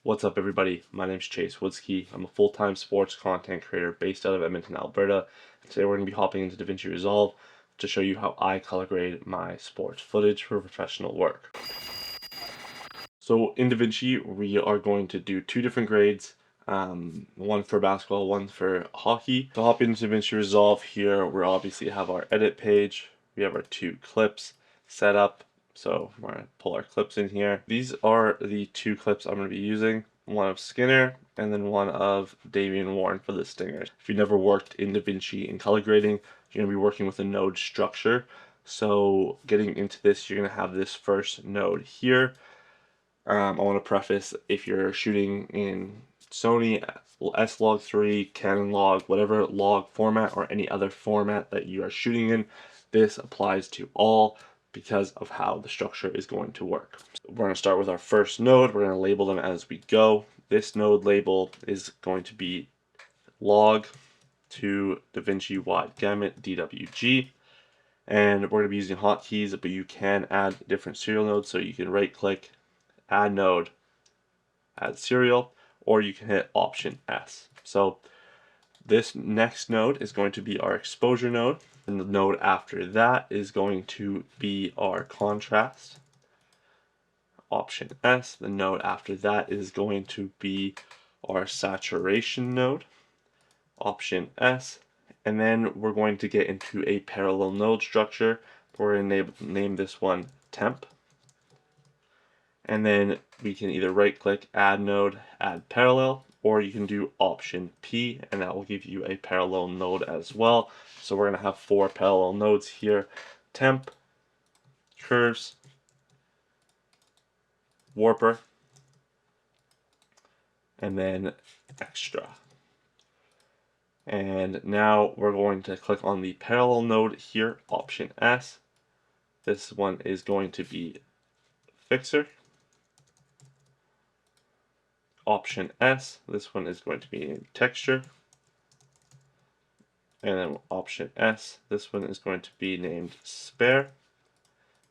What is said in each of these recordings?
What's up, everybody? My name's Chase Woodsky. I'm a full-time sports content creator based out of Edmonton, Alberta. Today we're going to be hopping into DaVinci Resolve to show you how I color grade my sports footage for professional work. So in DaVinci, we are going to do two different grades, one for basketball, one for hockey. To hop into DaVinci Resolve here, we obviously have our edit page. We have our two clips set up. So we're going to pull our clips in here. These are the two clips I'm going to be using. One of Skinner and then one of Davian Warren for the Stingers. If you've never worked in DaVinci in color grading, you're going to be working with a node structure. So getting into this, you're going to have this first node here. I want to preface, if you're shooting in Sony S-Log3, Canon log, whatever log format or any other format that you are shooting in, this applies to all because of how the structure is going to work. So we're going to start with our first node. We're going to label them as we go. This node label is going to be log to DaVinci wide gamut DWG. And we're going to be using hotkeys, but you can add different serial nodes, so you can right click, add node, add serial, or you can hit Option S. So this next node is going to be our exposure node, and the node after that is going to be our contrast. Option S. The node after that is going to be our saturation node. Option S. And then we're going to get into a parallel node structure. We're going to name this one temp. And then we can either right click, add node, add parallel, or you can do Option P, and that will give you a parallel node as well. So we're going to have 4 parallel nodes here: temp, curves, warper, and then extra. And now we're going to click on the parallel node here, Option S. This one is going to be fixer. Option S, this one is going to be texture. And then Option S, this one is going to be named spare.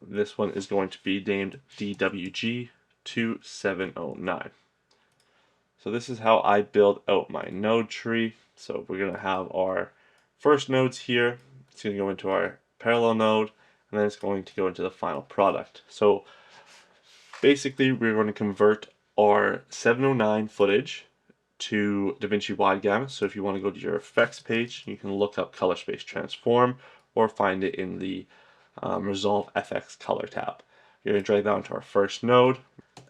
This one is going to be named DWG 2709. So this is how I build out my node tree. So we're going to have our first nodes here. It's going to go into our parallel node, and then it's going to go into the final product. So basically we're going to convert our 709 footage to DaVinci wide gamut. So if you want to go to your effects page, you can look up color space transform or find it in the Resolve FX color tab. You're going to drag down to our first node,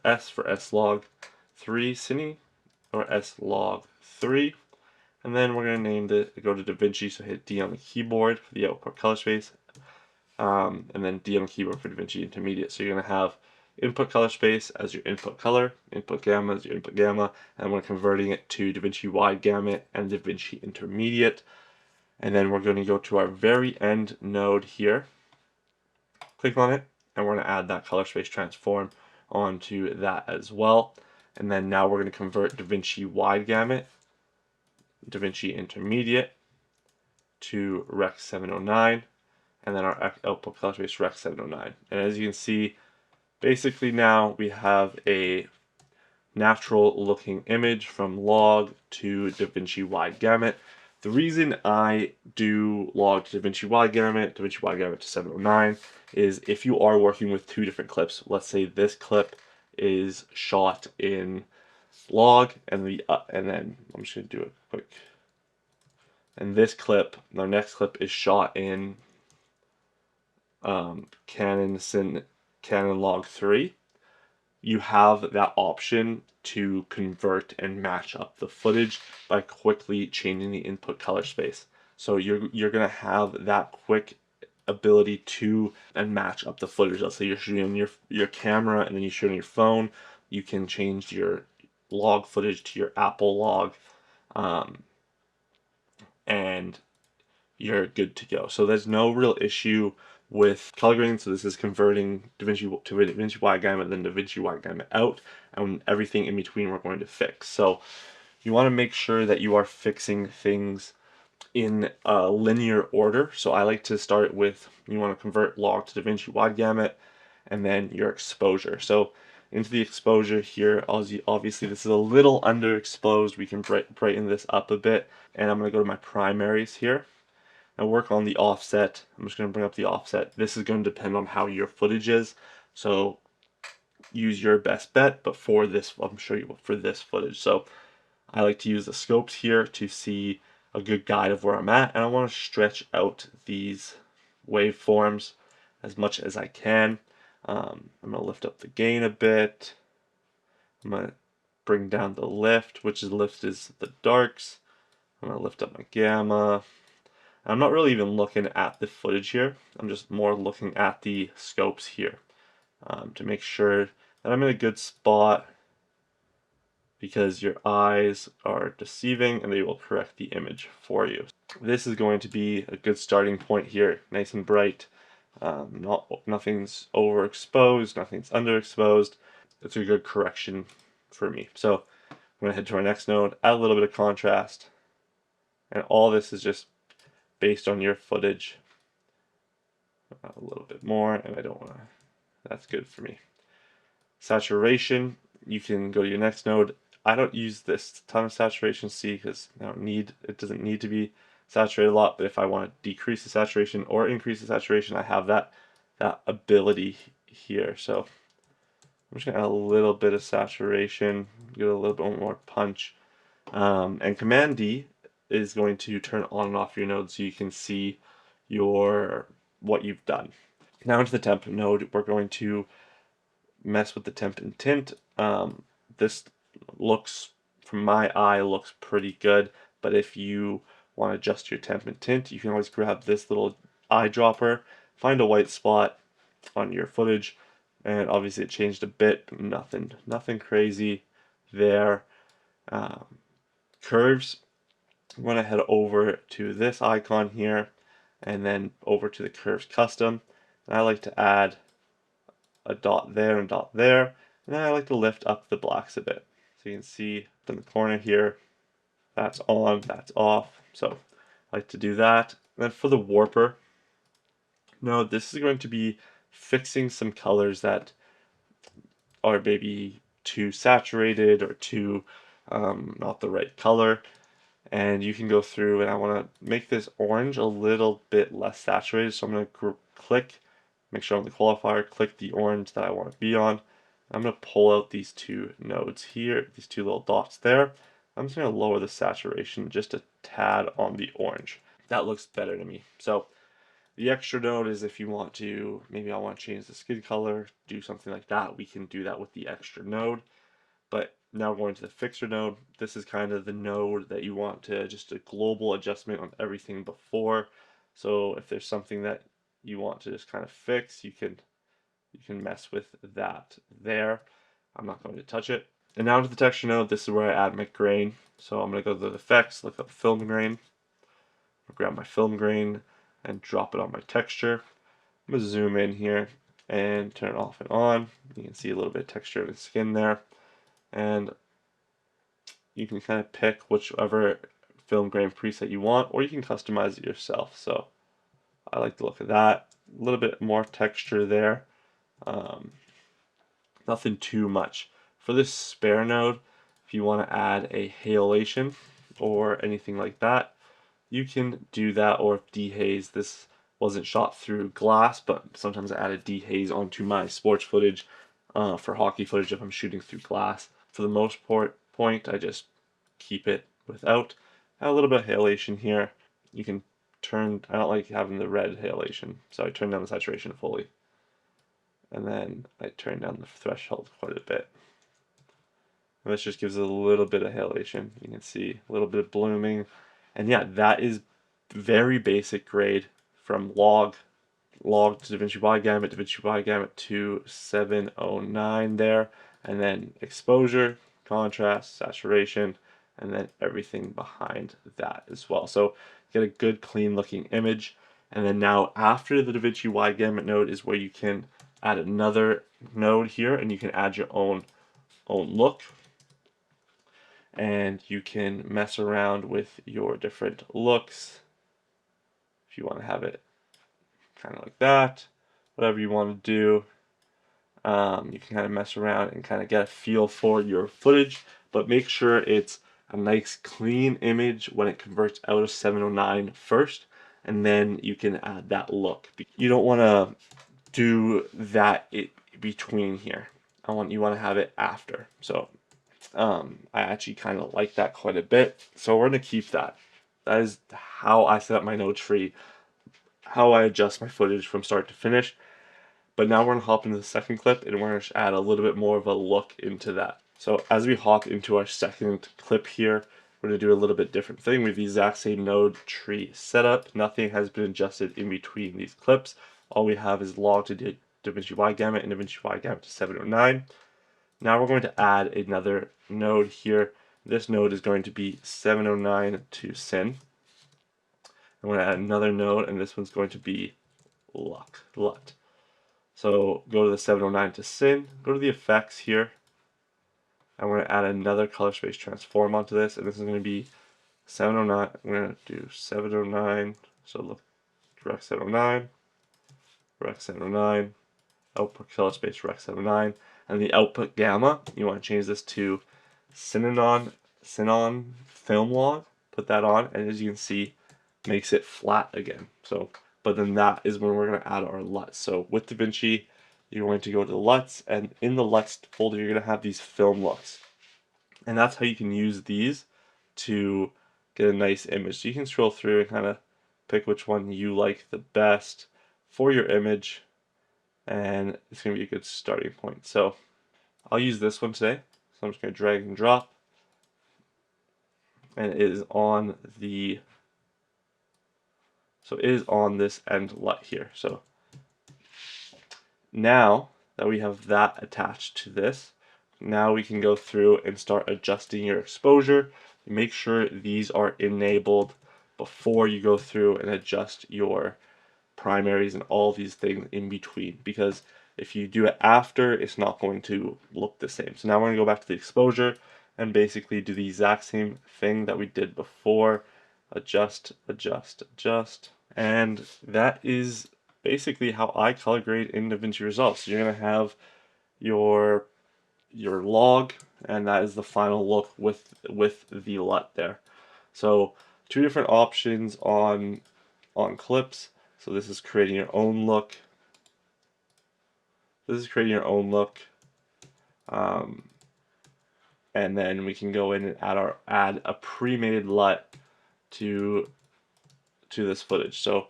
S for S-Log 3 Cine or S-Log 3, and then we're going to name it, go to DaVinci, so hit D on the keyboard for the output color space, and then D on the keyboard for DaVinci Intermediate. So you're going to have input color space as your input color, input gamma as your input gamma, and we're converting it to DaVinci wide gamut and DaVinci Intermediate. And then we're going to go to our very end node here, click on it, and we're going to add that color space transform onto that as well. And then now we're going to convert DaVinci wide gamut, DaVinci Intermediate to Rec 709, and then our output color space Rec 709. And as you can see, basically now we have a natural looking image from log to DaVinci wide gamut. The reason I do log to DaVinci wide gamut to 709 is if you are working with two different clips. Let's say this clip is shot in log, and then I'm just gonna do it quick. And this clip, our next clip, is shot in Canon log 3. You have that option to convert and match up the footage by quickly changing the input color space. So you're gonna have that quick ability to match up the footage. Let's say you're shooting on your camera and then you shoot on your phone. You can change your log footage to your Apple log, and you're good to go. So there's no real issue with color grading. So this is converting DaVinci to DaVinci wide gamut, then DaVinci wide gamut out, and everything in between we're going to fix. So you want to make sure that you are fixing things in a linear order. So I like to start with, you want to convert log to DaVinci wide gamut, and then your exposure. So into the exposure here. Obviously this is a little underexposed. We can brighten this up a bit, and I'm going to go to my primaries here and work on the offset. I'm just going to bring up the offset. This is going to depend on how your footage is, so use your best bet, but for this, I'm show you for this footage. So I like to use the scopes here to see a good guide of where I'm at, and I want to stretch out these waveforms as much as I can. I'm going to lift up the gain a bit. I'm going to bring down the lift, which is the darks. I'm going to lift up my gamma. I'm not really even looking at the footage here. I'm just more looking at the scopes here to make sure that I'm in a good spot, because your eyes are deceiving and they will correct the image for you. This is going to be a good starting point here, nice and bright. Nothing's overexposed, nothing's underexposed. It's a good correction for me. So I'm going to head to our next node, add a little bit of contrast, and all this is just based on your footage. A little bit more, and I don't want to, that's good for me. Saturation, you can go to your next node. I don't use this ton of saturation C because it doesn't need to be saturated a lot, but if I want to decrease the saturation or increase the saturation, I have that ability here. So I'm just gonna add a little bit of saturation, get a little bit more punch. And Command D is going to turn on and off your node so you can see what you've done. Now into the temp node, we're going to mess with the temp and tint. This looks, from my eye, looks pretty good, but if you want to adjust your temp and tint, you can always grab this little eyedropper, find a white spot on your footage, and obviously it changed a bit, but nothing crazy there. Curves, I'm going to head over to this icon here and then over to the curves custom, and I like to add a dot there and dot there, and then I like to lift up the blacks a bit. So you can see in the corner here, that's on, that's off. So I like to do that. And then for the warper, no, this is going to be fixing some colors that are maybe too saturated or too not the right color. And you can go through, and I want to make this orange a little bit less saturated. So I'm going to click, make sure on the qualifier, click the orange that I want to be on. I'm going to pull out these two nodes here, these two little dots there. I'm just going to lower the saturation just a tad on the orange. That looks better to me. So the extra node is if you want to, maybe I want to change the skin color, do something like that, we can do that with the extra node. But now going to the fixer node, this is kind of the node that you want to just a global adjustment on everything before. So if there's something that you want to just kind of fix, you can mess with that there. I'm not going to touch it. And now to the texture node, this is where I add my grain. So I'm going to go to the effects, look up film grain, grab my film grain and drop it on my texture. I'm going to zoom in here and turn it off and on. You can see a little bit of texture of the skin there. And you can kind of pick whichever film grain preset you want, or you can customize it yourself. So I like the look of that. A little bit more texture there. Nothing too much. For this spare node, if you want to add a halation or anything like that, you can do that, or dehaze. This wasn't shot through glass, but sometimes I added dehaze onto my sports footage for hockey footage if I'm shooting through glass. For the most point, I just keep it without. Add a little bit of halation here. You can turn, I don't like having the red halation, so I turn down the saturation fully. And then I turn down the threshold quite a bit. And this just gives it a little bit of halation. You can see a little bit of blooming. And yeah, that is very basic grade from log to DaVinci wide gamut, DaVinci wide gamut to 709 there, and then exposure, contrast, saturation, and then everything behind that as well. So get a good clean looking image. And then now after the DaVinci wide gamut node is where you can add another node here, and you can add your own look. And you can mess around with your different looks if you want to have it kind of like that, whatever you want to do. You can kind of mess around and kind of get a feel for your footage, but make sure it's a nice clean image when it converts out of 709 first, and then you can add that look. You don't want to do that between here. You want to have it after. So I actually kind of like that quite a bit. So we're going to keep that. That is how I set up my node tree, how I adjust my footage from start to finish. But now we're going to hop into the second clip and we're going to add a little bit more of a look into that. So as we hop into our second clip here, we're going to do a little bit different thing. We have the exact same node tree setup. Nothing has been adjusted in between these clips. All we have is log to DaVinci Y gamut and DaVinci Y gamut to 709. Now we're going to add another node here. This node is going to be 709 to Sin. I'm going to add another node, and this one's going to be LUT. So go to the 709 to Sin, go to the effects here. I'm going to add another color space transform onto this, and this is going to be 709. I'm going to do 709. So look, Rec 709, Rec 709, output color space Rec 709, and the output gamma, you want to change this to Synon film log. Put that on, and as you can see, makes it flat again. So, but then that is when we're going to add our LUTs. So with DaVinci, you're going to go to the LUTs, and in the LUTs folder, you're going to have these film looks. And that's how you can use these to get a nice image. So you can scroll through and kind of pick which one you like the best for your image, and it's going to be a good starting point. So I'll use this one today. So I'm just going to drag and drop, and it is on the this end LUT here. So now that we have that attached to this, now we can go through and start adjusting your exposure. Make sure these are enabled before you go through and adjust your primaries and all these things in between, because if you do it after, it's not going to look the same. So now we're going to go back to the exposure and basically do the exact same thing that we did before. Adjust, adjust, adjust. And that is basically how I color grade in DaVinci Resolve. So you're going to have your log, and that is the final look with the LUT there. So two different options on clips. So this is creating your own look. This is creating your own look. And then we can go in and add a pre-made LUT to this footage. So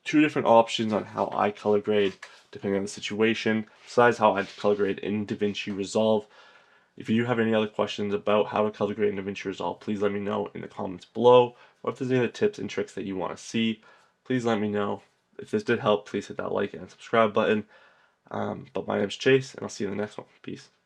two different options on how I color grade depending on the situation, besides how I color grade in DaVinci Resolve. If you have any other questions about how to color grade in DaVinci Resolve, please let me know in the comments below. Or if there's any other tips and tricks that you want to see, please let me know. If this did help, please hit that like and subscribe button. But my name's Chase, and I'll see you in the next one. Peace.